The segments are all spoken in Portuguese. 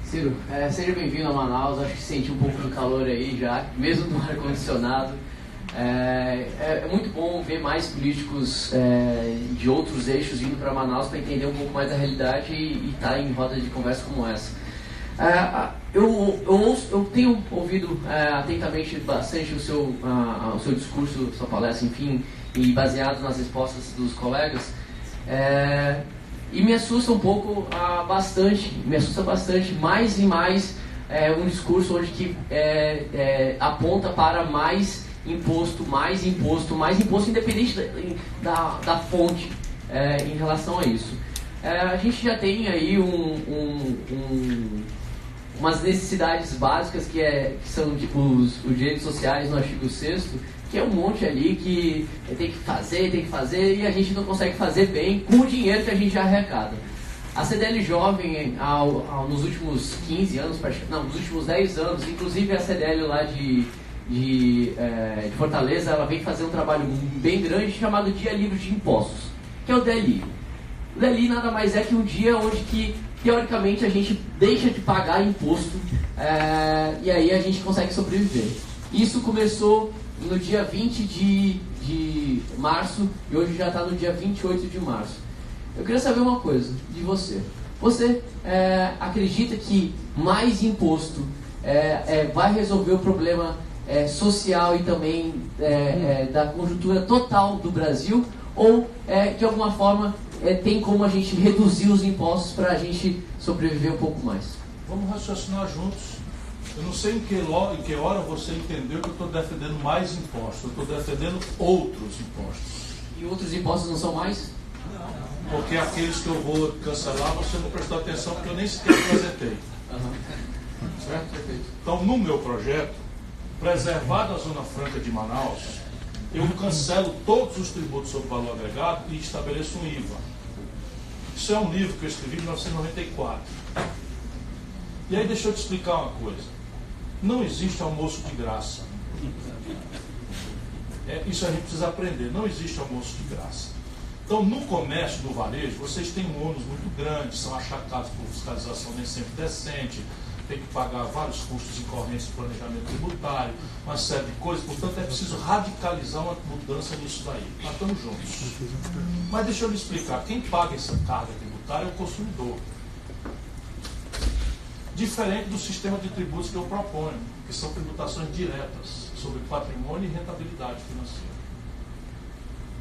Ciro, seja bem-vindo a Manaus. Acho que senti um pouco do calor aí já, mesmo no ar-condicionado. É muito bom ver mais políticos de outros eixos vindo para Manaus para entender um pouco mais da realidade e estar em roda de conversa como essa. Eu tenho ouvido atentamente bastante o seu discurso, sua palestra, enfim, e baseado nas respostas dos colegas. E me assusta um pouco, me assusta bastante, mais e mais um discurso onde que aponta para mais imposto, independente da fonte em relação a isso. A gente já tem aí umas necessidades básicas que são tipo os direitos sociais no artigo 6º, que é um monte ali que tem que fazer e a gente não consegue fazer bem com o dinheiro que a gente já arrecada. A CDL Jovem, nos últimos 15 anos, nos últimos 10 anos, inclusive a CDL lá de Fortaleza, ela vem fazer um trabalho bem grande chamado Dia Livre de Impostos, que é o DLI. O DLI nada mais é que um dia onde que, teoricamente, a gente deixa de pagar imposto e aí a gente consegue sobreviver. Isso começou no dia 20 de março e hoje já está no dia 28 de março. Eu queria saber uma coisa de você. Você acredita que mais imposto vai resolver o problema social e também da conjuntura total do Brasil? Ou, de alguma forma, tem como a gente reduzir os impostos para a gente sobreviver um pouco mais? Vamos raciocinar juntos. Eu não sei em que hora você entendeu que eu estou defendendo mais impostos. Eu estou defendendo outros impostos. E outros impostos não são mais? Não. Porque aqueles que eu vou cancelar, você não prestou atenção porque eu nem sequer apresentei. Certo? Perfeito. Então, no meu projeto, preservada a Zona Franca de Manaus, eu cancelo todos os tributos sobre valor agregado e estabeleço um IVA. Isso é um livro que eu escrevi em 1994. E aí deixa eu te explicar uma coisa. Não existe almoço de graça. Isso a gente precisa aprender. Não existe almoço de graça. Então, no comércio, no varejo, vocês têm um ônus muito grande, são achacados por fiscalização nem sempre decente, tem que pagar vários custos incorrentes de planejamento tributário, uma série de coisas. Portanto, é preciso radicalizar uma mudança nisso daí. Nós estamos juntos. Mas deixa eu lhe explicar. Quem paga essa carga tributária é o consumidor. Diferente do sistema de tributos que eu proponho, que são tributações diretas sobre patrimônio e rentabilidade financeira.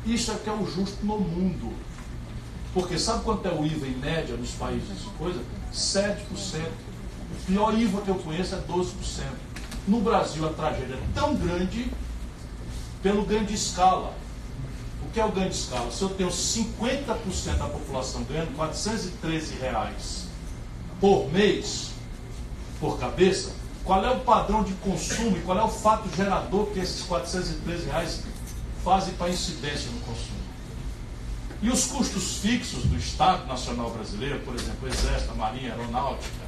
Isso é que é o justo no mundo. Porque sabe quanto é o IVA em média nos países? 7%. O pior IVA que eu conheço é 12%. No Brasil a tragédia é tão grande pelo ganho de escala. O que é o ganho de escala? Se eu tenho 50% da população ganhando R$413 por mês, por cabeça, qual é o padrão de consumo e qual é o fato gerador que esses R$413 fazem para incidência no consumo? E os custos fixos do Estado Nacional Brasileiro, por exemplo, Exército, Marinha, Aeronáutica,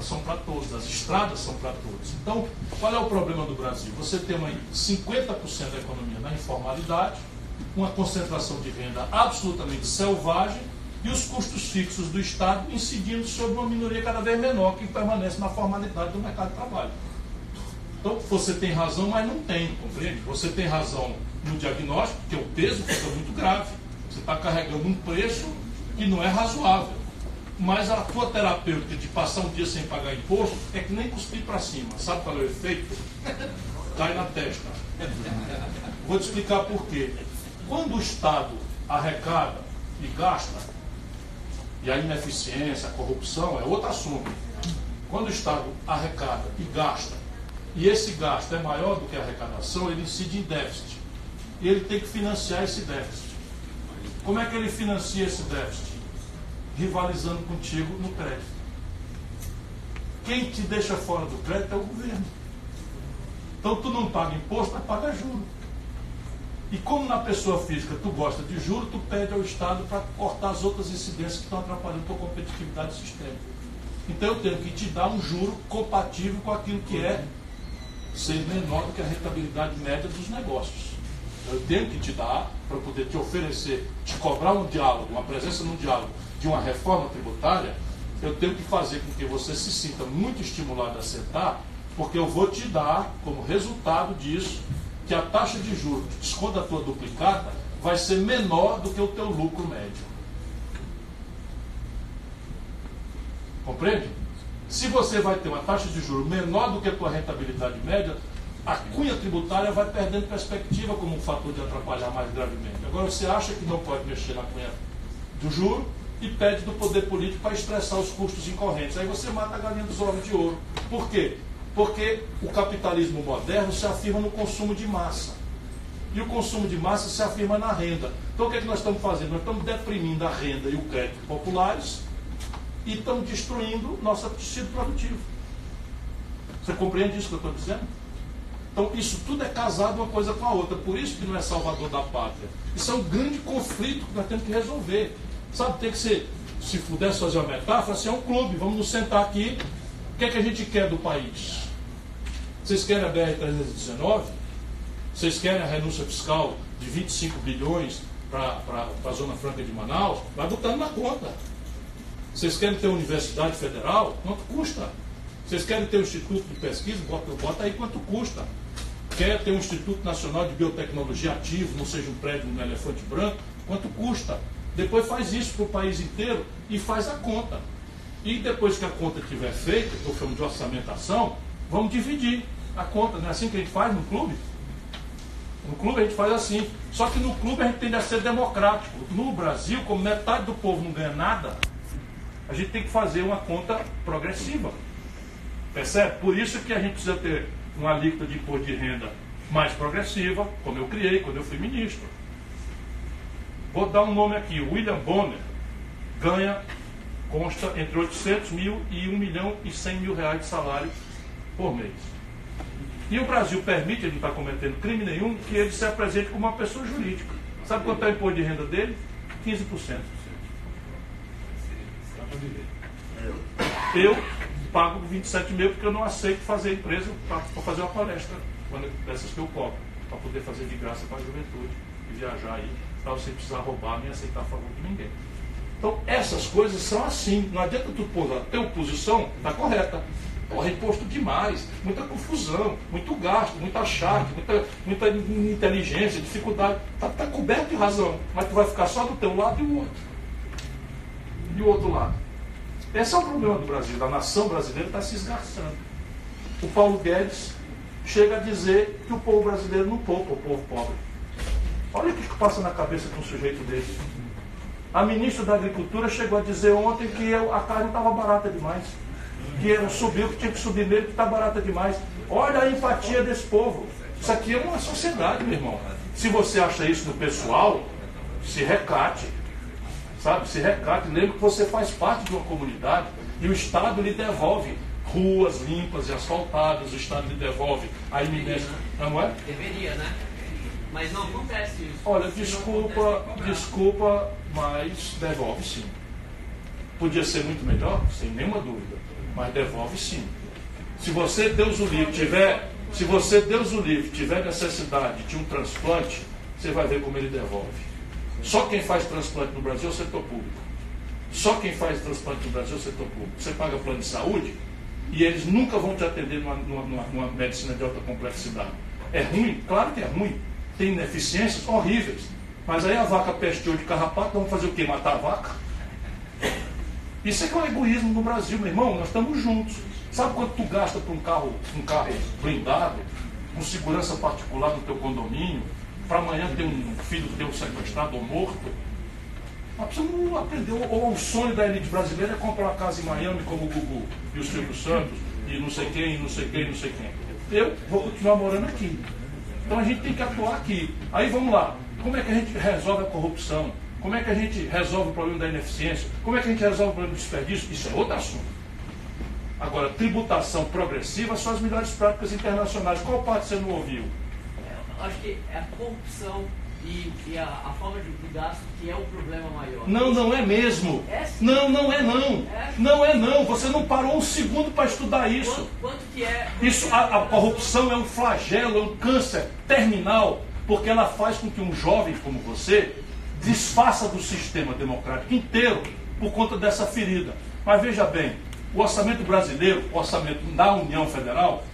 são para todos, as estradas são para todos. Então, qual é o problema do Brasil? Você tem 50% da economia na informalidade, uma concentração de renda absolutamente selvagem, e os custos fixos do Estado incidindo sobre uma minoria cada vez menor que permanece na formalidade do mercado de trabalho. Então, você tem razão, mas não tem, compreende? Você tem razão no diagnóstico, porque o peso fica muito grave. Você está carregando um preço que não é razoável. Mas a tua terapêutica de passar um dia sem pagar imposto é que nem cuspir para cima. Sabe qual é o efeito? Cai na testa. Vou te explicar por quê. Quando o Estado arrecada e gasta, e a ineficiência, a corrupção é outro assunto. Quando o Estado arrecada e gasta, e esse gasto é maior do que a arrecadação, ele incide em déficit. E ele tem que financiar esse déficit. Como é que ele financia esse déficit? Rivalizando contigo no crédito. Quem te deixa fora do crédito é o governo. Então tu não paga imposto, mas paga juro. E como na pessoa física tu gosta de juro, tu pede ao Estado para cortar as outras incidências que estão atrapalhando a tua competitividade sistêmica. Então eu tenho que te dar um juro compatível com aquilo que é ser menor do que a rentabilidade média dos negócios. Eu tenho que te dar para poder te oferecer, te cobrar um diálogo, uma presença num diálogo de uma reforma tributária eu tenho que fazer com que você se sinta muito estimulado a sentar, porque eu vou te dar, como resultado disso, que a taxa de juros que desconta a tua duplicata vai ser menor do que o teu lucro médio. Compreende? Se você vai ter uma taxa de juros menor do que a tua rentabilidade média, a cunha tributária vai perdendo perspectiva como um fator de atrapalhar mais gravemente. Agora, você acha que não pode mexer na cunha do juro e pede do poder político para estressar os custos incorrentes. Aí você mata a galinha dos ovos de ouro. Por quê? Porque o capitalismo moderno se afirma no consumo de massa. E o consumo de massa se afirma na renda. Então o que é que nós estamos fazendo? Nós estamos deprimindo a renda e o crédito populares e estamos destruindo nosso tecido produtivo. Você compreende isso que eu estou dizendo? Então isso tudo é casado uma coisa com a outra. Por isso que não é salvador da pátria. Isso é um grande conflito que nós temos que resolver. Sabe, tem que ser, se pudesse fazer uma metáfora, assim, é um clube. Vamos nos sentar aqui. O que é que a gente quer do país? Vocês querem a BR-319? Vocês querem a renúncia fiscal de 25 bilhões para a Zona Franca de Manaus? Vai botando na conta. Vocês querem ter uma universidade federal? Quanto custa? Vocês querem ter um instituto de pesquisa? Bota aí quanto custa. Quer ter um Instituto Nacional de Biotecnologia ativo, não seja um prédio no Elefante Branco? Quanto custa? Depois faz isso para o país inteiro e faz a conta. E depois que a conta estiver feita, que eu chamo de orçamentação, vamos dividir a conta. Não é assim que a gente faz no clube? No clube a gente faz assim. Só que no clube a gente tende a ser democrático. No Brasil, como metade do povo não ganha nada, a gente tem que fazer uma conta progressiva. Percebe? Por isso que a gente precisa ter uma alíquota de imposto de renda mais progressiva, como eu criei quando eu fui ministro. Vou dar um nome aqui. William Bonner ganha, consta entre 800 mil e 1 milhão e 100 mil reais de salário por mês. E o Brasil permite, ele não está cometendo crime nenhum, que ele se apresente como uma pessoa jurídica. Sabe quanto é o imposto de renda dele? 15%. Eu pago 27 mil porque eu não aceito fazer empresa para fazer uma palestra, dessas que eu cobro, para poder fazer de graça para a juventude e viajar aí, para você precisar roubar nem aceitar a favor de ninguém. Então, essas coisas são assim. Não adianta tu pôr a tua posição, está correta. Porra, imposto demais, muita confusão, muito gasto, muita charge, muita inteligência, dificuldade. Está coberto de razão, mas tu vai ficar só do teu lado e o outro. E o outro lado. Esse é o problema do Brasil, da nação brasileira está se esgarçando. O Paulo Guedes chega a dizer que o povo brasileiro não poupa o povo pobre. Olha o que passa na cabeça de um sujeito desse. A ministra da Agricultura chegou a dizer ontem que a carne estava barata demais. Que subiu, que tinha que subir mesmo, que está barata demais. Olha a empatia desse povo. Isso aqui é uma sociedade, meu irmão. Se você acha isso no pessoal, se recate. Sabe? Se recate. Lembre que você faz parte de uma comunidade e o Estado lhe devolve ruas limpas e asfaltadas, o Estado lhe devolve a iminência. Não é? Deveria, né? Mas não acontece isso. Olha, desculpa, mas devolve sim. Podia ser muito melhor, sem nenhuma dúvida, mas devolve sim. Se você, Deus o livre, tiver necessidade de um transplante, você vai ver como ele devolve. Só quem faz transplante no Brasil é o setor público. Só quem faz transplante no Brasil é o setor público. Você paga plano de saúde e eles nunca vão te atender numa medicina de alta complexidade. É ruim? Claro que é ruim. Tem ineficiências horríveis. Mas aí a vaca pesteou de carrapato, vamos fazer o quê? Matar a vaca? Isso é que é o egoísmo no Brasil, meu irmão. Nós estamos juntos. Sabe quanto tu gasta por um carro blindado, com segurança particular no teu condomínio, para amanhã ter um filho teu sequestrado ou morto? Nós precisamos aprender. Ou o sonho da elite brasileira é comprar uma casa em Miami como o Gugu e o Silvio Santos, e não sei quem, não sei quem, não sei quem. Eu vou continuar morando aqui. Então a gente tem que atuar aqui. Aí vamos lá. Como é que a gente resolve a corrupção? Como é que a gente resolve o problema da ineficiência? Como é que a gente resolve o problema do desperdício? Isso é outro assunto. Agora, tributação progressiva são as melhores práticas internacionais. Qual parte você não ouviu? Acho que é a corrupção e a forma de gasto que é o problema maior. Não é mesmo. Não é não. Não é não. Você não parou um segundo para estudar isso. Quanto que é? Isso, a corrupção é um flagelo, é um câncer terminal, porque ela faz com que um jovem como você desfaça do sistema democrático inteiro por conta dessa ferida. Mas veja bem, o orçamento brasileiro, o orçamento da União Federal,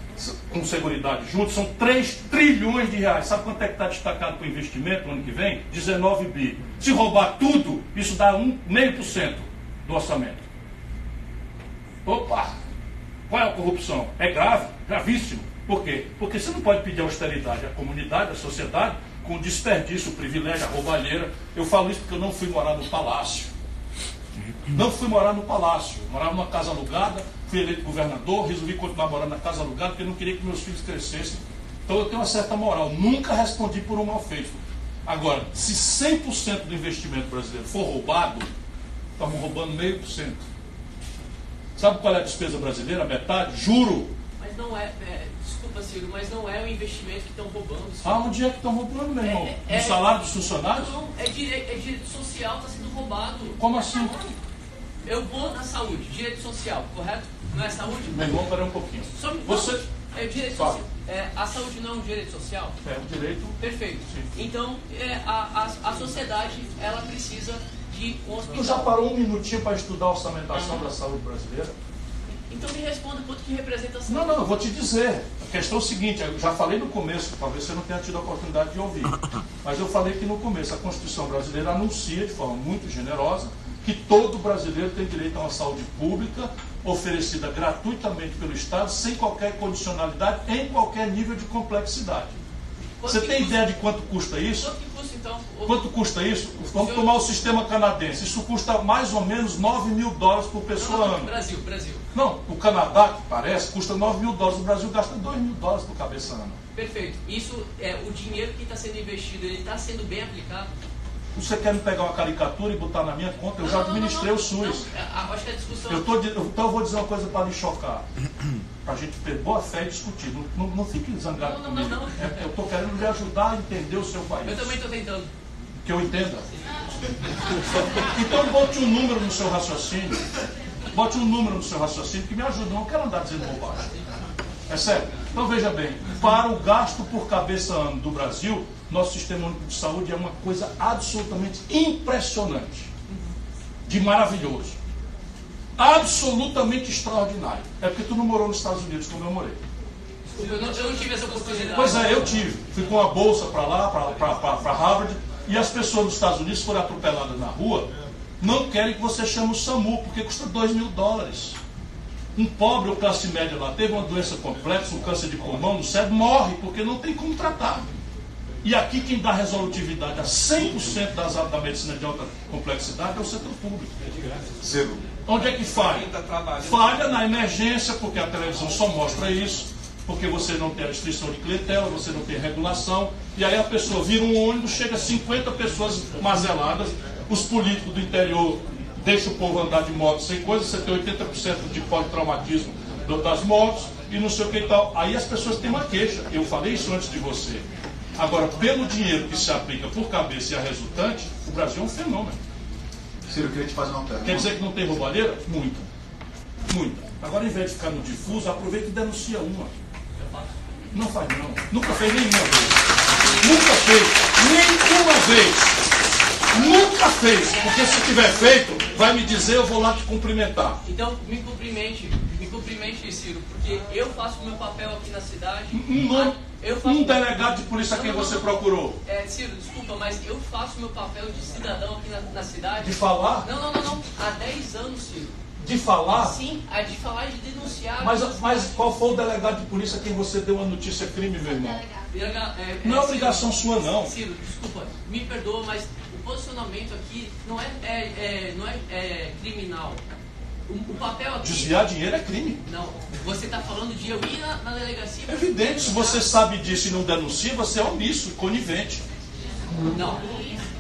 com seguridade junto, são 3 trilhões de reais. Sabe quanto é que está destacado para o investimento no ano que vem? 19 bi. Se roubar tudo, isso dá 0,5% do orçamento. Opa! Qual é a corrupção? É grave, gravíssimo. Por quê? Porque você não pode pedir austeridade à comunidade, à sociedade, com desperdício, privilégio, a roubalheira. Eu falo isso porque eu não fui morar no palácio. Não fui morar no palácio. Eu morava numa casa alugada, fui eleito governador, resolvi continuar morando na casa alugada porque eu não queria que meus filhos crescessem. Então eu tenho uma certa moral. Nunca respondi por um mal feito. Agora, se 100% do investimento brasileiro for roubado, estamos roubando 0,5%. Sabe qual é a despesa brasileira? Metade? Juro. Mas não desculpa, Ciro, mas não é o investimento que estão roubando. Ciro. Onde é que estão roubando, meu irmão? No salário dos funcionários? Não, é direito social, está sendo roubado. Como assim? Eu vou na saúde, direito social, correto? Não é saúde? Meu irmão, peraí um pouquinho. Você... É direito social. A saúde não é um direito social? É um direito. Perfeito. Sim. Então, a sociedade, ela precisa de um hospital. Tu já parou um minutinho para estudar a orçamentação da saúde brasileira? Então me responda quanto que representa a saúde. Não, eu vou te dizer. A questão é o seguinte, eu já falei no começo, talvez você não tenha tido a oportunidade de ouvir, mas eu falei que no começo a Constituição brasileira anuncia de forma muito generosa que todo brasileiro tem direito a uma saúde pública oferecida gratuitamente pelo Estado, sem qualquer condicionalidade, em qualquer nível de complexidade. Você tem ideia de quanto custa isso? Quanto que custa, então? Quanto custa isso? Vamos tomar o sistema canadense. Isso custa mais ou menos $9 mil por pessoa ano. Brasil. Não, o Canadá, que parece, custa $9 mil. O Brasil gasta $2 mil por cabeça ano. Perfeito. Isso é o dinheiro que está sendo investido, ele está sendo bem aplicado? Você quer me pegar uma caricatura e botar na minha conta? Eu já administrei o SUS. Acho que a discussão... Então eu vou dizer uma coisa para lhe chocar. Para a gente ter boa fé e discutir. Não fique zangado comigo. Não. Eu estou querendo lhe ajudar a entender o seu país. Eu também estou tentando. Que eu entenda. Então bote um número no seu raciocínio. Bote um número no seu raciocínio que me ajuda. Não quero andar dizendo bobagem. É sério? Então veja bem. Para o gasto por cabeça ano do Brasil, nosso sistema único de saúde é uma coisa absolutamente impressionante. De maravilhoso. Absolutamente extraordinário. É porque tu não morou nos Estados Unidos como eu morei. Eu não tive essa oportunidade. Pois é, eu tive. Fui com uma bolsa para lá, para Harvard, e as pessoas nos Estados Unidos foram atropeladas na rua, não querem que você chame o SAMU, porque custa $2 mil. Um pobre ou classe média lá teve uma doença complexa, um câncer de pulmão no cérebro, morre, porque não tem como tratar. E aqui quem dá resolutividade a 100% da medicina de alta complexidade é o setor público. Zero. Onde é que falha? Falha na emergência, porque a televisão só mostra isso, porque você não tem a restrição de clientela, você não tem regulação, e aí a pessoa vira um ônibus, chega 50 pessoas mazeladas, os políticos do interior deixam o povo andar de moto sem coisa, você tem 80% de politraumatismo das motos, e não sei o que e tal. Aí as pessoas têm uma queixa, eu falei isso antes de você. Agora, pelo dinheiro que se aplica por cabeça e a resultante, o Brasil é um fenômeno. Ciro, eu queria te fazer uma pergunta. Quer dizer que não tem roubalheira? Muita. Muita. Agora, ao invés de ficar no difuso, aproveita e denuncia uma. Não faz não. Nunca fez nenhuma vez. Nunca fez. Nenhuma vez. Nunca fez. Porque se tiver feito, vai me dizer, eu vou lá te cumprimentar. Então, me cumprimente, Ciro, porque eu faço o meu papel aqui na cidade. Um delegado de polícia a quem você procurou. Ciro, desculpa, mas eu faço o meu papel de cidadão aqui na cidade. De falar? Não. Há 10 anos, Ciro. De falar? Sim, de falar e de denunciar. Mas qual foi o delegado de polícia a quem você deu a notícia crime, meu irmão? Não é obrigação sua, não. Ciro, desculpa, me perdoa, mas o posicionamento aqui não é criminal. O papel aqui... Desviar dinheiro é crime. Não, você está falando de eu ir na delegacia... É evidente, se você sabe disso e não denuncia, você é omisso, conivente. Não.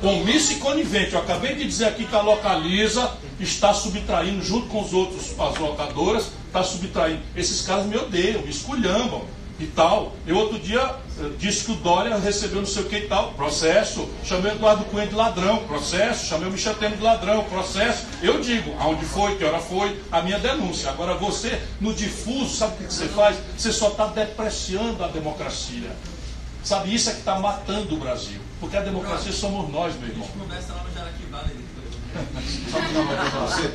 Omisso e conivente. Eu acabei de dizer aqui que a Localiza está subtraindo, junto com os outros, as locadoras, está subtraindo. Esses caras me odeiam, me esculhambam e tal. Eu outro dia disse que o Dória recebeu não sei o que e tal, processo. Chamei o Eduardo Cunha de ladrão, processo. Chamei o Michel Temer de ladrão, processo. Eu digo aonde foi, que hora foi, a minha denúncia. Agora você, no difuso, sabe o que você faz? Você só está depreciando a democracia. Sabe, isso é que está matando o Brasil. Porque a democracia somos nós, meu irmão. A gente começa lá no Jaraquibá, Só que não vai ter para você?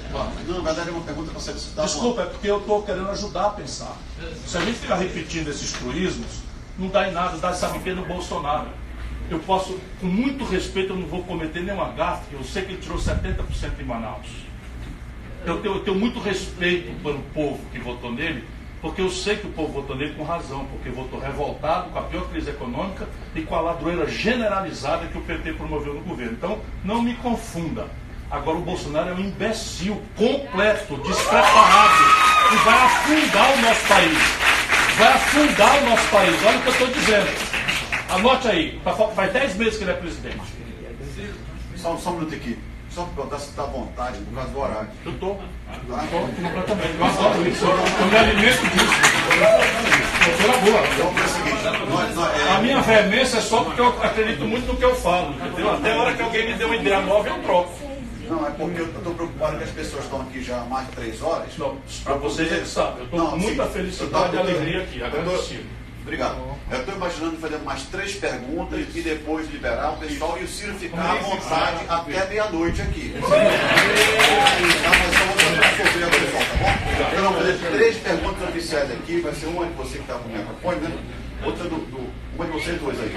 Não, na verdade é uma pergunta para você citar. Desculpa, é porque eu estou querendo ajudar a pensar. Se a gente ficar repetindo esses truísmos, não dá em nada, dá sabe o que no Bolsonaro. Eu posso, com muito respeito, eu não vou cometer nenhuma gafe, eu sei que ele tirou 70% em Manaus. Eu tenho muito respeito pelo povo que votou nele, porque eu sei que o povo votou nele com razão, porque votou revoltado com a pior crise econômica e com a ladroeira generalizada que o PT promoveu no governo. Então, não me confunda. Agora, o Bolsonaro é um imbecil completo, despreparado, e vai afundar o nosso país. Vai afundar o nosso país. Olha o que eu estou dizendo. Anote aí, faz 10 meses que ele é presidente. Só um minuto aqui. Só para perguntar se está à vontade, por causa do horário. Eu estou completamente. Eu adoro isso. Eu me alimento disso. Pela boa. Então, é o seguinte, A minha veemência é só porque eu acredito muito no que eu falo, entendeu? Até a hora que alguém me dê uma ideia nova, eu troco. Não, é porque eu estou preocupado que as pessoas estão aqui já há mais de 3 horas. Não, para vocês é que sabem. Eu estou com muita felicidade e alegria aqui, agradecido. Obrigado. Eu estou imaginando fazer mais 3 perguntas e depois liberar o pessoal e o Ciro ficar à vontade até meia-noite aqui. Mas só vou tentar resolver agora, pessoal, tá bom? Eu vou fazer 3 perguntas oficiais aqui, vai ser uma de você que está com o microfone, né? Outra uma de vocês dois aí.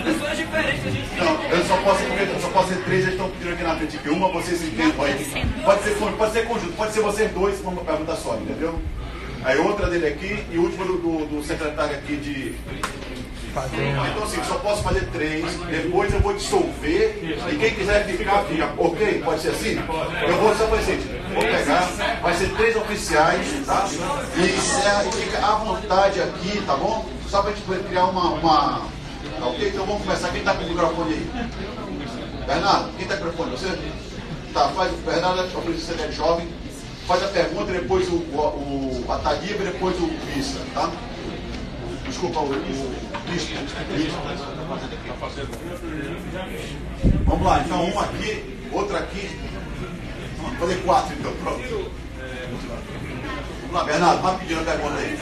Pessoas diferentes, a gente. Não, eu só posso ser 3, eles estão pedindo aqui na frente aqui. Uma vocês entendam aí. Pode ser conjunto, pode ser vocês dois, uma pergunta só, entendeu? Aí outra dele aqui e última do secretário aqui de... Então assim, só posso fazer 3, depois eu vou dissolver e quem quiser ficar, fica. Ok? Pode ser assim? Eu vou só fazer assim, vou pegar, vai ser 3 oficiais, tá? E encerra e fica à vontade aqui, tá bom? Só pra gente poder criar uma... Ok? Então vamos começar. Quem tá com o microfone aí? Bernardo, quem tá com o microfone? Você? Tá, faz o Bernardo, você é jovem. Faz a pergunta, depois a Taliba e depois o Vista, tá? Desculpa, o Vista. Vamos lá, então uma aqui, outra aqui. Vamos fazer 4 então, pronto. Vamos lá, Bernardo, rapidinho a pergunta aí.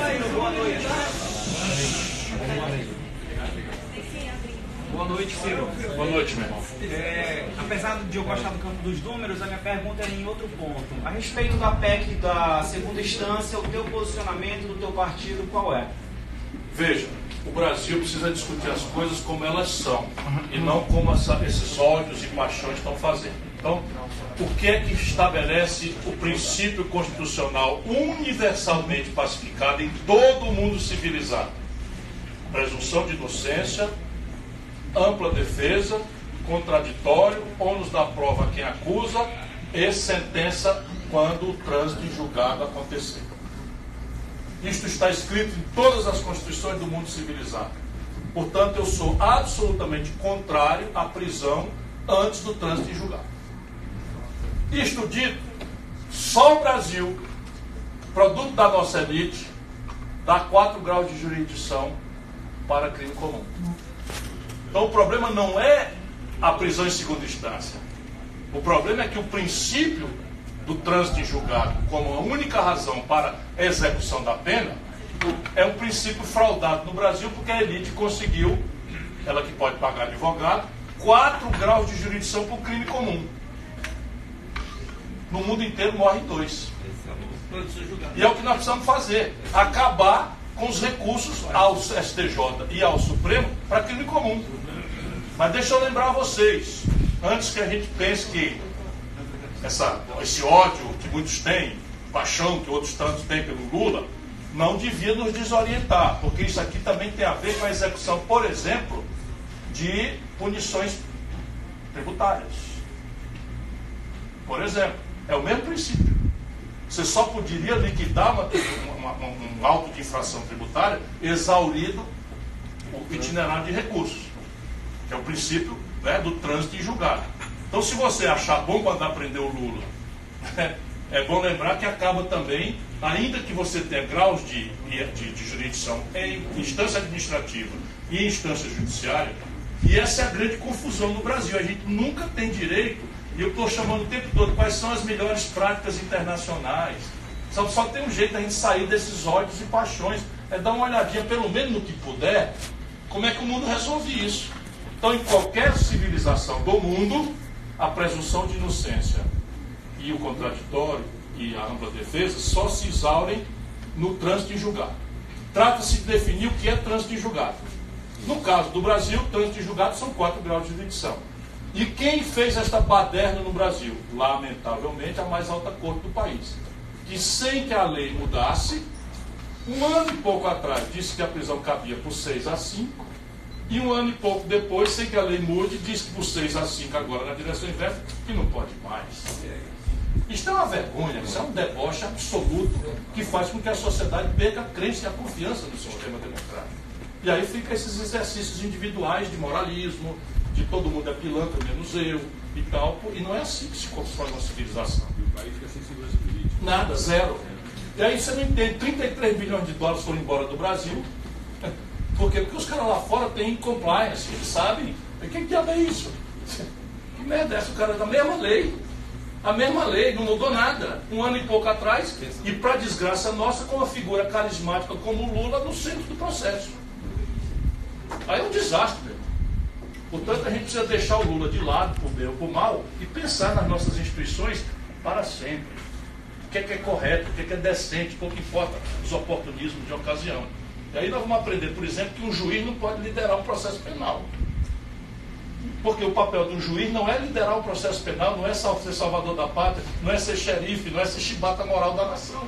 Boa noite, Ciro. Boa noite, meu irmão. Apesar de eu gostar do campo dos números, a minha pergunta é em outro ponto. A respeito da PEC da segunda instância, o teu posicionamento do teu partido qual é? Veja, o Brasil precisa discutir as coisas como elas são e não como esses ódios e paixões estão fazendo. Então, o que é que estabelece o princípio constitucional universalmente pacificado em todo o mundo civilizado? Presunção de inocência, ampla defesa, contraditório, ônus da prova a quem acusa e sentença quando o trânsito em julgado acontecer. Isto está escrito em todas as constituições do mundo civilizado. Portanto, eu sou absolutamente contrário à prisão antes do trânsito em julgado. Isto dito, só o Brasil, produto da nossa elite, dá 4 graus de jurisdição para crime comum. Então o problema não é a prisão em segunda instância. O problema é que o princípio do trânsito em julgado, como a única razão para a execução da pena, é um princípio fraudado no Brasil, porque a elite conseguiu, ela que pode pagar advogado, 4 graus de jurisdição por crime comum. No mundo inteiro morrem 2. E é o que nós precisamos fazer, acabar com os recursos ao STJ e ao Supremo para crime comum. Mas deixa eu lembrar a vocês, antes que a gente pense que esse ódio que muitos têm, paixão que outros tantos têm pelo Lula, não devia nos desorientar, porque isso aqui também tem a ver com a execução, por exemplo, de punições tributárias. Por exemplo, é o mesmo princípio. Você só poderia liquidar um auto de infração tributária exaurido o itinerário de recursos, que é o princípio, né, do trânsito em julgado. Então, se você achar bom mandar prender o Lula, é bom lembrar que acaba também, ainda que você tenha graus de jurisdição em instância administrativa e em instância judiciária, e essa é a grande confusão no Brasil. A gente nunca tem direito, e eu estou chamando o tempo todo, quais são as melhores práticas internacionais. Só tem um jeito da gente sair desses ódios e paixões, é dar uma olhadinha, pelo menos no que puder, como é que o mundo resolve isso. Então, em qualquer civilização do mundo, a presunção de inocência e o contraditório e a ampla defesa só se exaurem no trânsito em julgado. Trata-se de definir o que é trânsito em julgado. No caso do Brasil, trânsito em julgado são 4 graus de jurisdição. E quem fez esta baderna no Brasil? Lamentavelmente, a mais alta corte do país. Que sem que a lei mudasse, um ano e pouco atrás disse que a prisão cabia por 6 a 5, e um ano e pouco depois, sem que a lei mude, disse que por 6 a 5 agora na direção inversa, que não pode mais. Isso é uma vergonha, isso é um deboche absoluto que faz com que a sociedade perca a crença e a confiança no sistema democrático. E aí fica esses exercícios individuais de moralismo, de todo mundo é pilantra, menos eu, e tal, e não é assim que se constrói uma civilização. E o país fica sem segurança política. Nada, zero. E aí você não entende, 33 bilhões de dólares foram embora do Brasil. Por quê? Porque os caras lá fora têm compliance, eles sabem. O que diabo é isso? Que merda é essa? O cara é da mesma lei. A mesma lei, não mudou nada. Um ano e pouco atrás, e para desgraça nossa, com uma figura carismática como o Lula no centro do processo. Aí é um desastre, meu. Portanto, a gente precisa deixar o Lula de lado, por bem ou por mal, e pensar nas nossas instituições para sempre. O que é correto, o que é decente, pouco importa os oportunismos de ocasião. E aí nós vamos aprender, por exemplo, que um juiz não pode liderar um processo penal. Porque o papel do juiz não é liderar um processo penal, não é ser salvador da pátria, não é ser xerife, não é ser chibata moral da nação.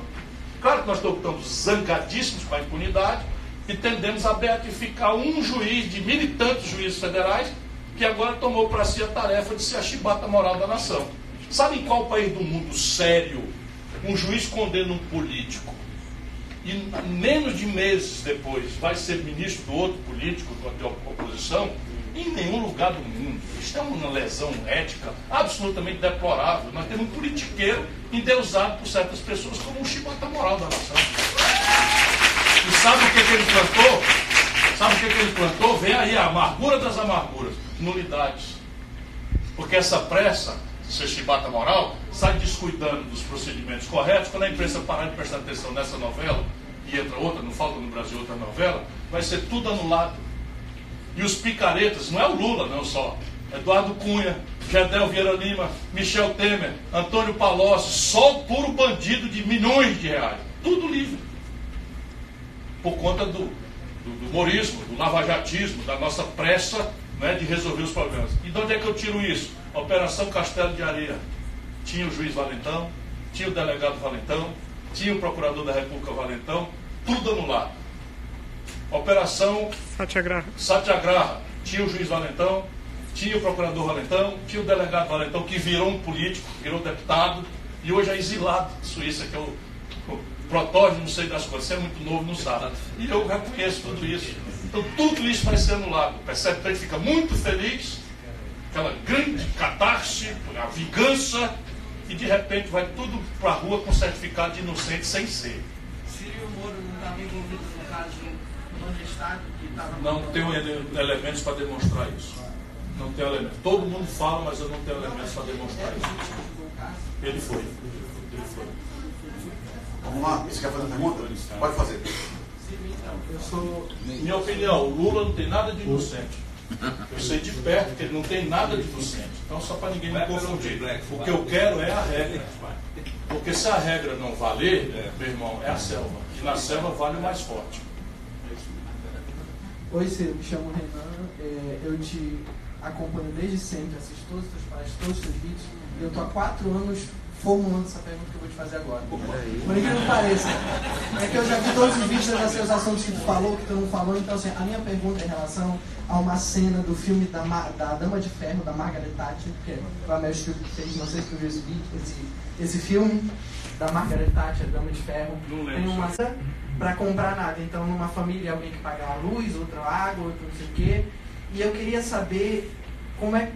Claro que nós estamos zangadíssimos com a impunidade e tendemos a beatificar um juiz de 1.000 e tantos juízes federais que agora tomou para si a tarefa de ser a chibata moral da nação. Sabe em qual país do mundo sério um juiz condena um político e menos de meses depois vai ser ministro do outro político de oposição? Em nenhum lugar do mundo. Isso é uma lesão ética absolutamente deplorável. Nós temos um politiqueiro endeusado por certas pessoas como um chibata moral da nação. E sabe o que ele plantou? Sabe o que ele plantou? Vem aí a amargura das amarguras. Nulidades. Porque essa pressa de ser chibata moral sai descuidando dos procedimentos corretos. Quando a imprensa parar de prestar atenção nessa novela e entra outra, não falta no Brasil outra novela, vai ser tudo anulado. E os picaretas, não é o Lula não só, Eduardo Cunha, Gedel Vieira Lima, Michel Temer, Antônio Palocci, só o puro bandido de milhões de reais, tudo livre. Por conta do humorismo, do lavajatismo, da nossa pressa, né, de resolver os problemas. E de onde é que eu tiro isso? Operação Castelo de Areia. Tinha o juiz Valentão, tinha o delegado Valentão, tinha o procurador da República Valentão, tudo anulado. Operação Satyagraha. Tinha o juiz Valentão, tinha o procurador Valentão, tinha o delegado Valentão, que virou um político, virou deputado, e hoje é exilado de Suíça, que é o protótipo, não sei das coisas, você é muito novo, não sabe. E eu reconheço tudo isso. Então tudo isso vai ser anulado. Percebe que a gente fica muito feliz, aquela grande catarse, a vingança, e de repente vai tudo para a rua com certificado de inocente sem ser. Ciro Moro não estava envolvido no caso do Estado que estava... Não tenho elementos para demonstrar isso. Não tenho elementos. Todo mundo fala, mas eu não tenho elementos para demonstrar isso. Ele foi. Vamos lá, você quer fazer uma pergunta? Pode fazer. Minha opinião, o Lula não tem nada de inocente. Eu sei de perto que ele não tem nada de inocente. Então, só para ninguém me confundir. O que eu quero é a regra. Porque se a regra não valer, meu irmão, é a selva. E na selva vale o mais forte. Oi, Ciro, me chamo Renan. Eu te acompanho desde sempre, assisto todos os teus palestras, todos os teus vídeos. E eu estou há 4 anos formulando essa pergunta que eu vou te fazer agora. Por incrível que pareça. É que eu já vi todos os vídeos das seus assuntos que tu falou, que tu não falou. Então, assim, a minha pergunta é em relação a uma cena do filme da Dama de Ferro, da Margaret Thatcher, que foi a Meryl Streep que fez, não sei se tu viu esse filme da Margaret Thatcher, Dama de Ferro. Não lembro. Tem uma para comprar nada. Então, numa família, alguém que paga a luz, outra água, outro não sei o quê. E eu queria saber como é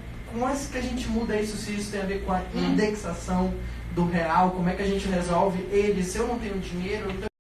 que a gente muda isso, se isso tem a ver com a indexação do real, como é que a gente resolve ele, se eu não tenho dinheiro, então